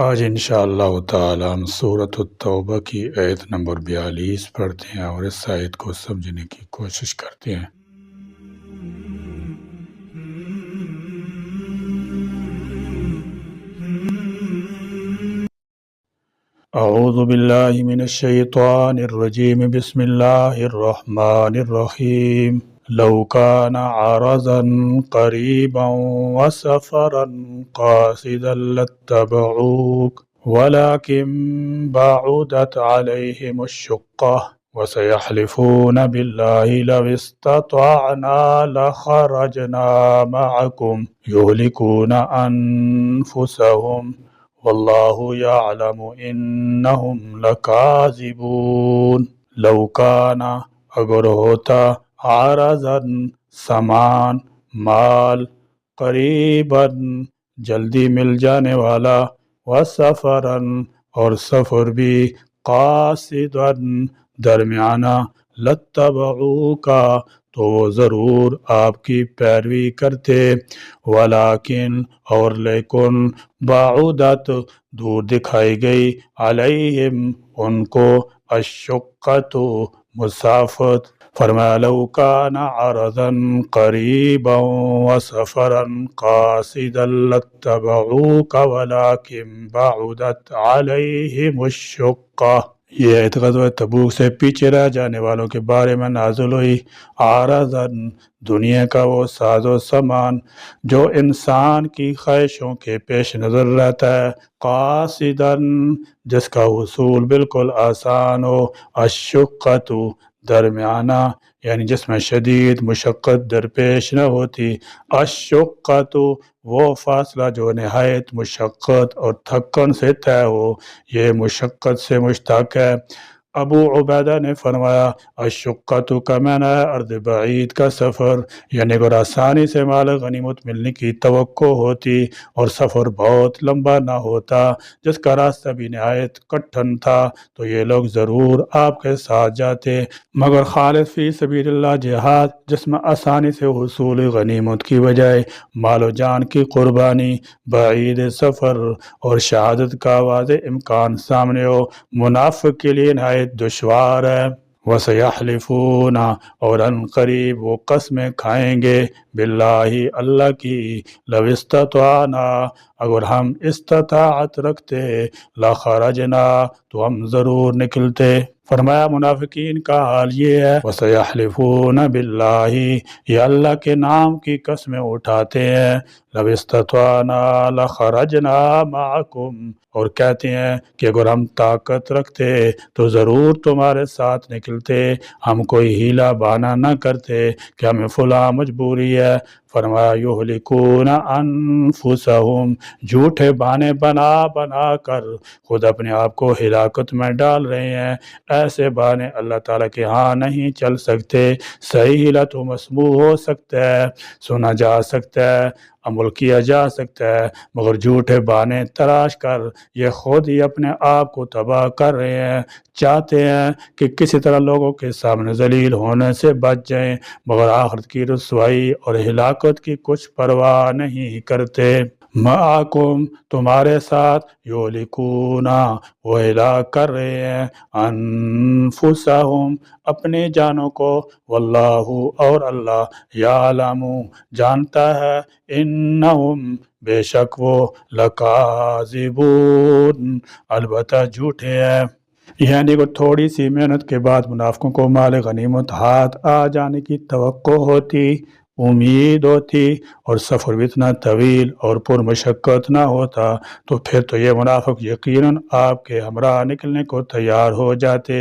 آج انشاءاللہ تعالی ہم سورۃ التوبہ کی آیت نمبر 42 پڑھتے ہیں اور اس آیت کو سمجھنے کی کوشش کرتے ہیں۔ اعوذ باللہ من الشیطان الرجیم، بسم اللہ الرحمن الرحیم۔ لو كان عرضا قريبا وسفرا قاصدا لاتبعوك ولكن بعدت عليهم الشقة وسيحلفون بالله لو استطعنا لخرجنا معكم يهلكون أنفسهم والله يعلم إنهم لكاذبون۔ لو كان اگر ہوتا عارضاً سامان مال، قریباً جلدی مل جانے والا، وسفراً اور سفر بھی، قاصداً درمیانہ، لاتبعوکا تو وہ ضرور آپ کی پیروی کرتے، ولیکن اور لیکن، بعدت دور دکھائی گئی، علیہم ان کو، الشقۃ مسافت۔ فرمایا لو کان عرضا قریبا وسفرا قاصدا لاتبعوک ولکن بعدت علیہم الشقہ۔ یہ آیت غزوہ تبوک سے پیچھے رہ جانے والوں کے بارے میں نازل ہوئی۔ عارضاً دنیا کا وہ ساز و سامان جو انسان کی خواہشوں کے پیش نظر رہتا ہے، قاصداً جس کا حصول بالکل آسان ہو، الشقۃ درمیانہ یعنی جس میں شدید مشقت درپیش نہ ہوتی، الشقۃ وہ فاصلہ جو نہایت مشقت اور تھکن سے طے ہو، یہ مشقت سے مشتق ہے۔ ابو عبیدہ نے فرمایا الشقۃ کا معنی ہے ارض بعید کا سفر، یعنی اگر آسانی سے مال غنیمت ملنے کی توقع ہوتی اور سفر بہت لمبا نہ ہوتا، جس کا راستہ بھی نہایت کٹھن تھا، تو یہ لوگ ضرور آپ کے ساتھ جاتے، مگر خالص فی سبیل اللہ جہاد جس میں آسانی سے حصول غنیمت کی بجائے مال و جان کی قربانی، بعید سفر اور شہادت کا واضح امکان سامنے ہو، منافق کے لیے نہایت دشوار ہے۔ وَسَيَحْلِفُونَ اور ان قریب وہ قسمیں کھائیں گے، باللہ اللہ کی، لو استطعنا اگر ہم استطاعت رکھتے، لخرجنا تو ہم ضرور نکلتے۔ فرمایا منافقین کا حال یہ ہے، وَسَيَحْلِفُونَ بِاللَّهِ یہ اللہ کے نام کی قسمیں اٹھاتے ہیں، لو استطعنا لخرجنا معکم اور کہتے ہیں کہ اگر ہم طاقت رکھتے تو ضرور تمہارے ساتھ نکلتے، ہم کوئی ہیلا بہانہ نہ کرتے کہ ہمیں فلاں مجبوری ہے۔ فرمایا یہلکون انفسہم جھوٹے بہانے بنا بنا کر خود اپنے آپ کو ہلاکت میں ڈال رہے ہیں۔ ایسے بہانے اللہ تعالیٰ کے ہاں نہیں چل سکتے۔ صحیح ہیلا تو مسموع ہو سکتا ہے، سنا جا سکتا ہے، عمل کیا جا سکتا ہے، مگر جھوٹے بہانے تراش کر یہ خود ہی اپنے آپ کو تباہ کر رہے ہیں۔ چاہتے ہیں کہ کسی طرح لوگوں کے سامنے ذلیل ہونے سے بچ جائیں، مگر آخرت کی رسوائی اور ہلاکت کی کچھ پرواہ نہیں کرتے۔ معکم تمہارے ساتھ، یہلکونا وہ ہلاک کر رہے ہیں، انفسہم اپنی جانوں کو، واللہ اور اللہ، یعلم جانتا ہے، انہم بے شک وہ، لکاذبون البتہ جھوٹے ہیں۔ یعنی کہ تھوڑی سی محنت کے بعد منافقوں کو مال غنیمت ہاتھ آ جانے کی توقع ہوتی، امید ہوتی، اور سفر بھی اتنا طویل اور پر مشقت نہ ہوتا، تو پھر تو یہ منافق یقیناً آپ کے ہمراہ نکلنے کو تیار ہو جاتے،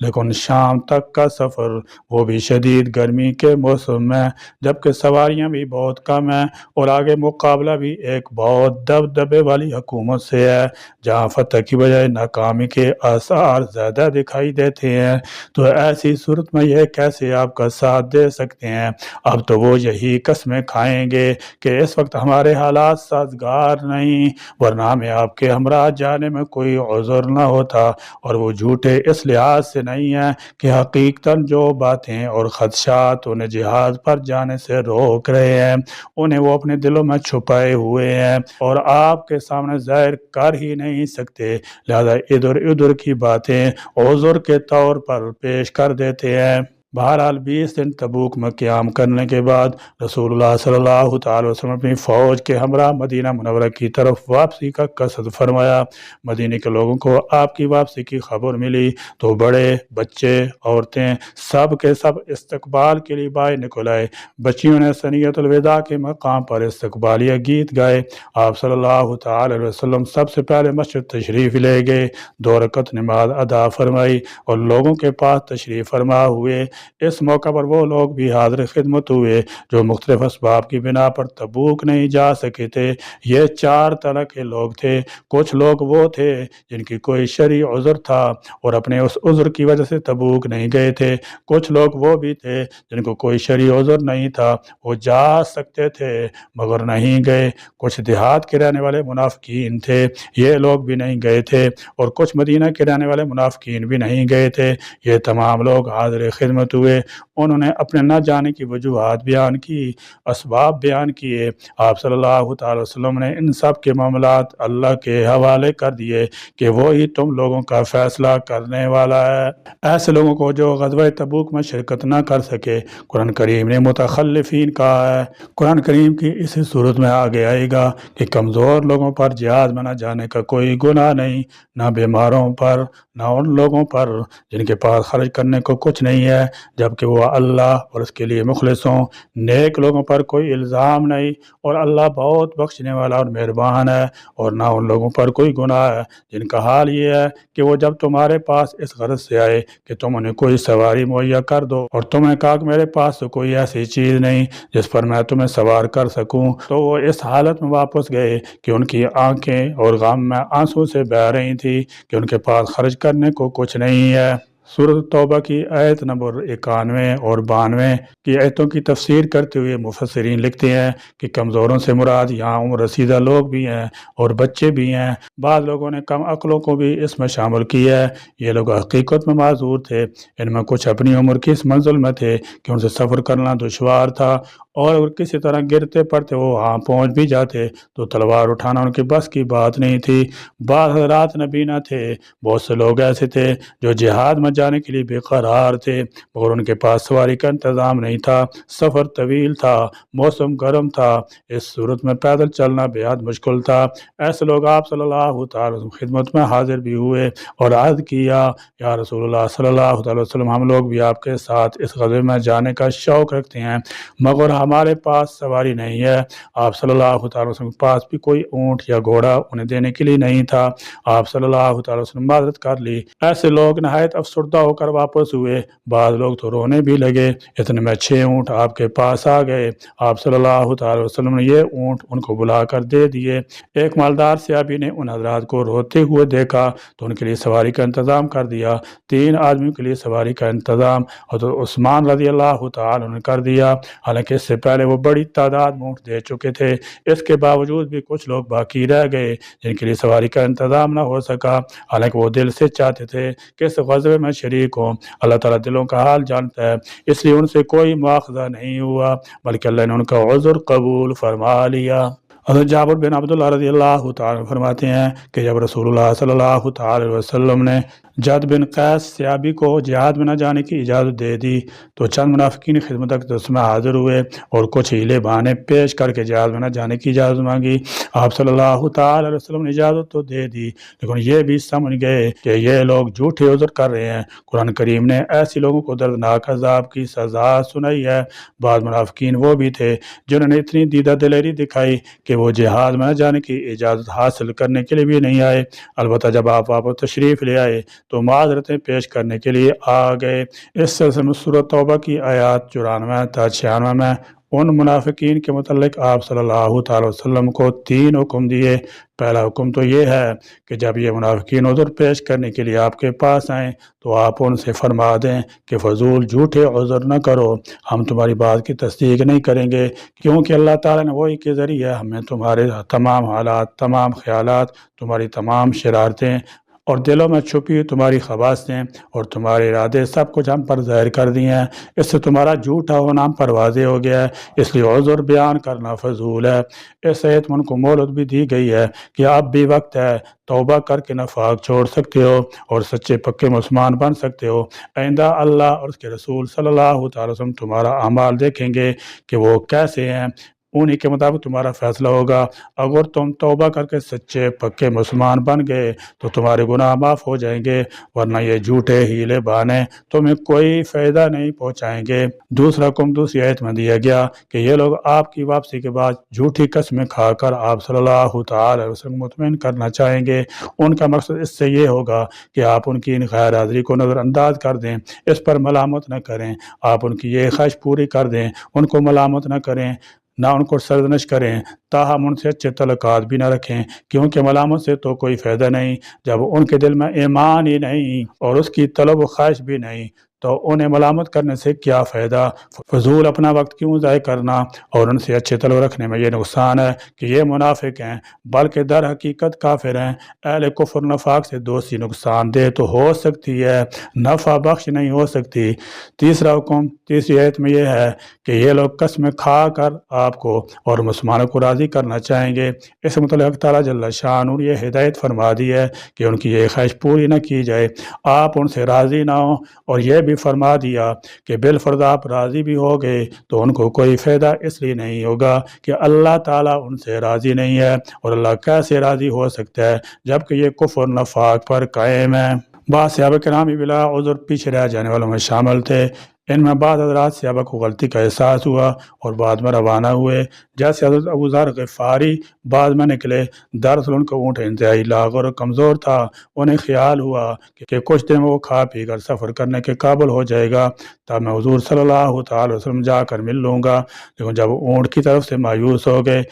لیکن شام تک کا سفر، وہ بھی شدید گرمی کے موسم میں، جبکہ سواریاں بھی بہت کم ہیں، اور آگے مقابلہ بھی ایک بہت دبدبے والی حکومت سے ہے، جہاں فتح کی بجائے ناکامی کے آثار زیادہ دکھائی دیتے ہیں، تو ایسی صورت میں یہ کیسے آپ کا ساتھ دے سکتے ہیں؟ اب تو وہ یہی قسمیں کھائیں گے کہ اس وقت ہمارے حالات سازگار نہیں، ورنہ ہمیں آپ کے ہمراہ جانے میں کوئی عذر نہ ہوتا، اور وہ جھوٹے اس لحاظ سے نہیں ہیں کہ حقیقتاً جو باتیں اور خدشات انہیں جہاد پر جانے سے روک رہے ہیں انہیں وہ اپنے دلوں میں چھپائے ہوئے ہیں اور آپ کے سامنے ظاہر کر ہی نہیں سکتے، لہذا ادھر ادھر کی باتیں عذر کے طور پر پیش کر دیتے ہیں۔ بہرحال 20 دن تبوک میں قیام کرنے کے بعد رسول اللہ صلی اللہ تعالی وسلم اپنی فوج کے ہمراہ مدینہ منورہ کی طرف واپسی کا قصد فرمایا۔ مدینہ کے لوگوں کو آپ کی واپسی کی خبر ملی تو بڑے بچے عورتیں سب کے سب استقبال کے لیے باہر نکل آئے۔ بچیوں نے ثنیۃ الوداع کے مقام پر استقبالیہ گیت گائے۔ آپ صلی اللہ تعالی وسلم سب سے پہلے مسجد تشریف لے گئے، 2 رکعت نماز ادا فرمائی اور لوگوں کے پاس تشریف فرما ہوئے۔ اس موقع پر وہ لوگ بھی حاضر خدمت ہوئے جو مختلف اسباب کی بنا پر تبوک نہیں جا سکے تھے۔ یہ 4 طرح کے لوگ تھے۔ کچھ لوگ وہ تھے جن کی کوئی شرعی عذر تھا اور اپنے اس عذر کی وجہ سے تبوک نہیں گئے تھے۔ کچھ لوگ وہ بھی تھے جن کو کوئی شرعی عذر نہیں تھا، وہ جا سکتے تھے مگر نہیں گئے۔ کچھ دیہات کے رہنے والے منافقین تھے، یہ لوگ بھی نہیں گئے تھے، اور کچھ مدینہ کے رہنے والے منافقین بھی نہیں گئے تھے۔ یہ تمام لوگ حاضر خدمت ہوئے۔ انہوں نے اپنے نہ جانے کی وجوہات بیان کی، اسباب بیان کیے۔ آپ صلی اللہ تعالی وسلم نے ان سب کے معاملات اللہ کے حوالے کر دیے کہ وہی تم لوگوں کا فیصلہ کرنے والا ہے۔ ایسے لوگوں کو جو غزوہ تبوک میں شرکت نہ کر سکے قرآن کریم نے متخلفین کہا ہے۔ قرآن کریم کی اسی صورت میں آگے آئے گا کہ کمزور لوگوں پر جہاد میں نہ جانے کا کوئی گناہ نہیں، نہ بیماروں پر، نہ ان لوگوں پر جن کے پاس خرچ کرنے کو کچھ نہیں ہے، جبکہ وہ اللہ اور اس کے لیے مخلص ہوں۔ نیک لوگوں پر کوئی الزام نہیں، اور اللہ بہت بخشنے والا اور مہربان ہے۔ اور نہ ان لوگوں پر کوئی گناہ ہے جن کا حال یہ ہے کہ وہ جب تمہارے پاس اس غرض سے آئے کہ تم انہیں کوئی سواری مہیا کر دو اور تمہیں کہا کہ میرے پاس تو کوئی ایسی چیز نہیں جس پر میں تمہیں سوار کر سکوں، تو وہ اس حالت میں واپس گئے کہ ان کی آنکھیں اور غم میں آنسو سے بہہ رہی تھی کہ ان کے پاس خرچ کرنے کو کچھ نہیں ہے۔ سورۃ توبہ کی آیت نمبر 91 اور 92 کی آیتوں کی تفسیر کرتے ہوئے مفسرین لکھتے ہیں کہ کمزوروں سے مراد یہاں عمر رسیدہ لوگ بھی ہیں اور بچے بھی ہیں۔ بعض لوگوں نے کم عقلوں کو بھی اس میں شامل کیا ہے۔ یہ لوگ حقیقت میں معذور تھے، ان میں کچھ اپنی عمر کی اس منزل میں تھے کہ ان سے سفر کرنا دشوار تھا، اور اگر کسی طرح گرتے پڑتے وہ وہاں پہنچ بھی جاتے تو تلوار اٹھانا ان کے بس کی بات نہیں تھی۔ بعض حضرات نبینا تھے، بہت سے لوگ ایسے تھے جو جہاد میں جانے کے لیے بے قرار تھے مگر ان کے پاس سواری کا انتظام نہیں تھا، سفر طویل تھا، موسم گرم تھا، اس صورت میں پیدل چلنا بے حد مشکل تھا۔ ایسے لوگ آپ صلی اللہ تعالی وسلم خدمت میں حاضر بھی ہوئے اور عرض کیا، یا رسول اللہ صلی اللہ تعالی وسلم، ہم لوگ بھی آپ کے ساتھ اس غزوے میں جانے کا شوق رکھتے ہیں مگر ہمارے پاس سواری نہیں ہے۔ آپ صلی اللہ تعالی وسلم کے پاس بھی کوئی اونٹ یا گھوڑا انہیں دینے کے لیے نہیں تھا۔ آپ صلی اللہ تعالی وسلم معذرت کر لی۔ ایسے لوگ نہایت افسردہ ہو کر واپس ہوئے، بعض لوگ تو رونے بھی لگے۔ اتنے میں 6 اونٹ آپ کے پاس آ گئے۔ آپ صلی اللہ تعالی وسلم نے یہ اونٹ ان کو بلا کر دے دیے۔ ایک مالدار صحابی نے ان حضرات کو روتے ہوئے دیکھا تو ان کے لیے سواری کا انتظام کر دیا۔ 3 آدمیوں کے لیے سواری کا انتظام حضرت عثمان رضی اللہ تعالی عنہ نے کر دیا، حالانکہ اس سے پہلے وہ بڑی تعداد میں اونٹ دے چکے تھے۔ اس کے باوجود بھی کچھ لوگ باقی رہ گئے جن کے لیے سواری کا انتظام نہ ہو سکا، حالانکہ وہ دل سے چاہتے تھے کہ اس غزوے میں شریک ہوں۔ اللہ تعالیٰ دلوں کا حال جانتا ہے، اس لیے ان سے کوئی مواخذہ نہیں ہوا بلکہ اللہ نے ان کا عذر قبول فرما لیا۔ حضرت جابر بن عبداللہ رضی اللہ تعالیٰ فرماتے ہیں کہ جب رسول اللہ صلی اللہ تعالی وسلم نے جد بن قیس صحابی کو جہاد میں نہ جانے کی اجازت دے دی تو چند منافقین خدمت اقدس میں حاضر ہوئے اور کچھ ہیلے بہانے پیش کر کے جہاد میں نہ جانے کی اجازت مانگی۔ آپ صلی اللہ تعالی علیہ وسلم نے اجازت تو دے دی لیکن یہ بھی سمجھ گئے کہ یہ لوگ جھوٹے عذر کر رہے ہیں۔ قرآن کریم نے ایسی لوگوں کو دردناک عذاب کی سزا سنائی ہے۔ بعض منافقین وہ بھی تھے جنہوں نے اتنی دیدہ دلیری دکھائی کہ وہ جہاد میں نہ جانے کی اجازت حاصل کرنے کے لیے بھی نہیں آئے، البتہ جب آپ واپس تشریف لے آئے تو معذرتیں پیش کرنے کے لیے آ گئے۔ اس سلسلے میں سورۃ توبہ کی آیات 94 تا 96 میں ان منافقین کے متعلق آپ صلی اللہ تعالی وسلم کو 3 حکم دیے۔ پہلا حکم تو یہ ہے کہ جب یہ منافقین عذر پیش کرنے کے لیے آپ کے پاس آئیں تو آپ ان سے فرما دیں کہ فضول جھوٹے عذر نہ کرو، ہم تمہاری بات کی تصدیق نہیں کریں گے، کیونکہ اللہ تعالیٰ نے وہی کے ذریعے ہمیں تمہارے تمام حالات، تمام خیالات، تمہاری تمام شرارتیں اور دلوں میں چھپی ہوئی تمہاری خباثتیں اور تمہارے ارادے سب کچھ ہم پر ظاہر کر دیے ہیں۔ اس سے تمہارا جھوٹا ہونا ہم پر واضح ہو گیا ہے، اس لیے عذر بیان کرنا فضول ہے۔ اس صحت مند کو مہلت بھی دی گئی ہے کہ اب بھی وقت ہے، توبہ کر کے نفاق چھوڑ سکتے ہو اور سچے پکے مسلمان بن سکتے ہو۔ آئندہ اللہ اور اس کے رسول صلی اللہ تعالی وسلم تمہارا اعمال دیکھیں گے کہ وہ کیسے ہیں، انہی کے مطابق تمہارا فیصلہ ہوگا۔ اگر تم توبہ کر کے سچے پکے مسلمان بن گئے تو تمہارے گناہ معاف ہو جائیں گے، ورنہ یہ جھوٹے ہیلے بہانے تمہیں کوئی فائدہ نہیں پہنچائیں گے۔ دوسرا حکم دوسری آیت میں دیا گیا کہ یہ لوگ آپ کی واپسی کے بعد جھوٹی قسمیں کھا کر آپ صلی اللہ تعالی وسلم مطمئن کرنا چاہیں گے۔ ان کا مقصد اس سے یہ ہوگا کہ آپ ان کی ان غیر حاضری کو نظر انداز کر دیں، اس پر ملامت نہ کریں، آپ ان کی یہ خواہش پوری کر دیں، ان کو ملامت نہ کریں، نہ ان کو سرزنش کریں، تاہم ان سے اچھے تعلقات بھی نہ رکھیں، کیونکہ ملامت سے تو کوئی فائدہ نہیں جب ان کے دل میں ایمان ہی نہیں اور اس کی طلب و خواہش بھی نہیں، تو انہیں ملامت کرنے سے کیا فائدہ؟ فضول اپنا وقت کیوں ضائع کرنا؟ اور ان سے اچھے تعلق رکھنے میں یہ نقصان ہے کہ یہ منافق ہیں بلکہ در حقیقت کافر ہیں۔ اہل کفر نفاق سے دوستی نقصان دہ تو ہو سکتی ہے، نفع بخش نہیں ہو سکتی۔ تیسرا حکم تیسری آیت میں یہ ہے کہ یہ لوگ قسمیں کھا کر آپ کو اور مسلمانوں کو راضی کرنا چاہیں گے۔ اس متعلق تعالیٰ جل شانہ یہ ہدایت فرما دی ہے کہ ان کی یہ خواہش پوری نہ کی جائے، آپ ان سے راضی نہ ہوں، اور یہ بھی فرما دیا کہ بالفرض آپ راضی بھی ہو گئے تو ان کو کوئی فائدہ اس لیے نہیں ہوگا کہ اللہ تعالیٰ ان سے راضی نہیں ہے، اور اللہ کیسے راضی ہو سکتا ہے جبکہ یہ کفر نفاق پر قائم ہے۔ بعض صحابہ کرام بھی بلا عذر پیچھے رہ جانے والوں میں شامل تھے۔ ان میں بعض حضرات صحابہ کو غلطی کا احساس ہوا اور بعد میں روانہ ہوئے، جیسے حضرت ابو ذر غفاری بعد میں نکلے۔ دراصل ان کا اونٹ انتہائی لاغر اور کمزور تھا، انہیں خیال ہوا کہ کچھ دن وہ کھا پی کر سفر کرنے کے قابل ہو جائے گا، تب میں حضور صلی اللہ تعالی وسلم جا کر مل لوں گا۔ لیکن جب اونٹ کی طرف سے مایوس ہو گئے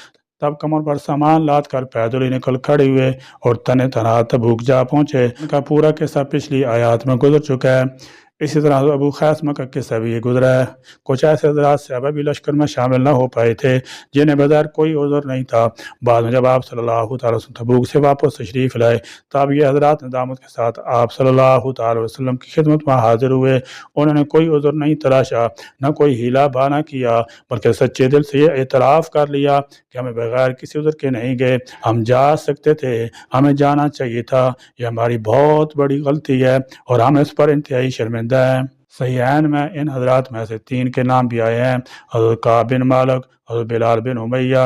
تب کمر پر سامان لاد کر پیدل ہی نکل کھڑے ہوئے اور تن تنہا تبوک جا پہنچے۔ ان کا پورا قصہ پچھلی آیات میں گزر چکا ہے۔ اسی طرح ابو خیثمہ کا قصہ بھی یہ گزرا ہے۔ کچھ ایسے حضرات صحابہ بھی لشکر میں شامل نہ ہو پائے تھے جنہیں بظاہر کوئی عذر نہیں تھا۔ بعد میں جب آپ صلی اللہ تعالی وسلم تبوک سے واپس تشریف لائے تب یہ حضرات ندامت کے ساتھ آپ صلی اللہ تعالی وسلم کی خدمت میں حاضر ہوئے۔ انہوں نے کوئی عذر نہیں تلاشا، نہ کوئی ہیلا بہانہ کیا، بلکہ سچے دل سے یہ اعتراف کر لیا کہ ہمیں بغیر کسی عذر کے نہیں گئے، ہم جا سکتے تھے، ہمیں جانا چاہیے تھا، یہ ہماری بہت بڑی غلطی ہے اور ہم اس پر انتہائی شرمندہ ہیں۔ صحیحین میں ان حضرات میں سے 3 کے نام بھی آئے ہیں، حضرت کعب بن مالک، حضرت بلال بن امیہ،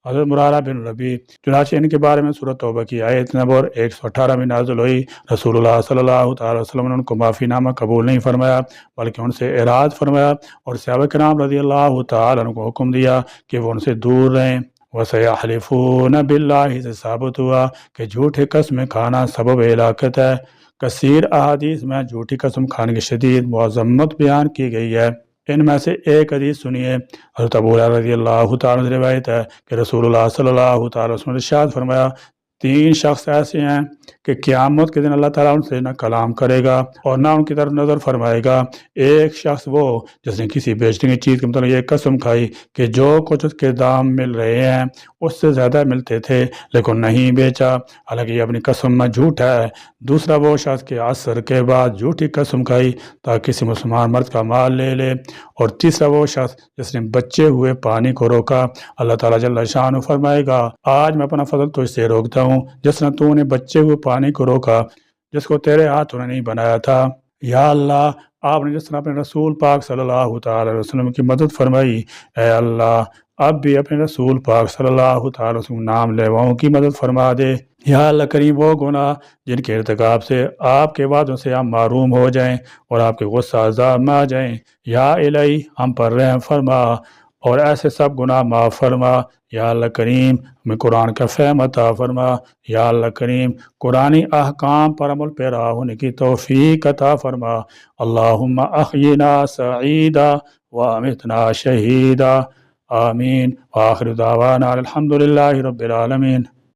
حضرت مرارہ بن ربیع۔ چنانچہ ان کے بارے میں سورۃ توبہ کی آیت نمبر 118 میں نازل ہوئی۔ رسول اللہ صلی اللہ تعالی وسلم نے ان کو معافی نامہ قبول نہیں فرمایا بلکہ ان سے اعراض فرمایا، اور صحابہ کرام رضی اللہ تعالی عنہ کو حکم دیا کہ وہ ان سے دور رہیں۔ وَسَيَحْلِفُونَ بِاللَّهِ سے ثابت ہوا کہ جھوٹے قسمیں کھانا سبب ہلاکت ہے۔ کثیر احادیث میں جھوٹی قسم کھانے کی شدید مذمت بیان کی گئی ہے۔ ان میں سے ایک حدیث سنیے۔ حضرت ابو ہریرہ رضی اللہ تعالیٰ عنہ روایت ہے کہ رسول اللہ صلی اللہ تعالی وسلم نے ارشاد فرمایا، 3 شخص ایسے ہیں کہ قیامت کے دن اللہ تعالیٰ ان سے نہ کلام کرے گا اور نہ ان کی طرف نظر فرمائے گا۔ ایک شخص وہ جس نے کسی بیچنے کی چیز کے مطلب یہ قسم کھائی کہ جو کچھ اس کے دام مل رہے ہیں اس سے زیادہ ملتے تھے لیکن نہیں بیچا، حالانکہ یہ اپنی قسم میں جھوٹ ہے۔ دوسرا وہ شخص کہ عصر کے بعد جھوٹی قسم کھائی تاکہ کسی مسلمان مرد کا مال لے لے۔ اور تیسرا وہ شخص جس نے بچے ہوئے پانی کو روکا۔ اللہ تعالیٰ جل شانہ فرمائے گا، آج میں اپنا فضل تجھ سے روکتا ہوں جس نے تو نے بچے ہوئے پانی کو روکا جس کو تیرے ہاتھوں نے نہیں بنایا تھا۔ یا اللہ، آپ نے جس طرح اپنے رسول پاک صلی اللہ تعالی وسلم کی مدد فرمائی، اے اللہ اب بھی اپنے رسول پاک صلی اللہ تعالی وسلم نام لیواؤں کی مدد فرما دے۔ یا اللہ کریم، وہ گناہ جن کے ارتکاب سے آپ کے وعدوں سے ہم محروم ہو جائیں اور آپ کے غصہ عذاب میں آ جائیں، یا الہی ہم پر رحم فرما اور ایسے سب گناہ معاف فرما۔ یا اللہ کریم، ہمیں قرآن کا فہم عطا فرما۔ یا اللہ کریم، قرآنی احکام پر عمل پیرا ہونے کی توفیق عطا فرما۔ اللہم احینا سعیدا وامتنا شہیدا آمین وآخر دعوانا الحمد للہ رب العالمین.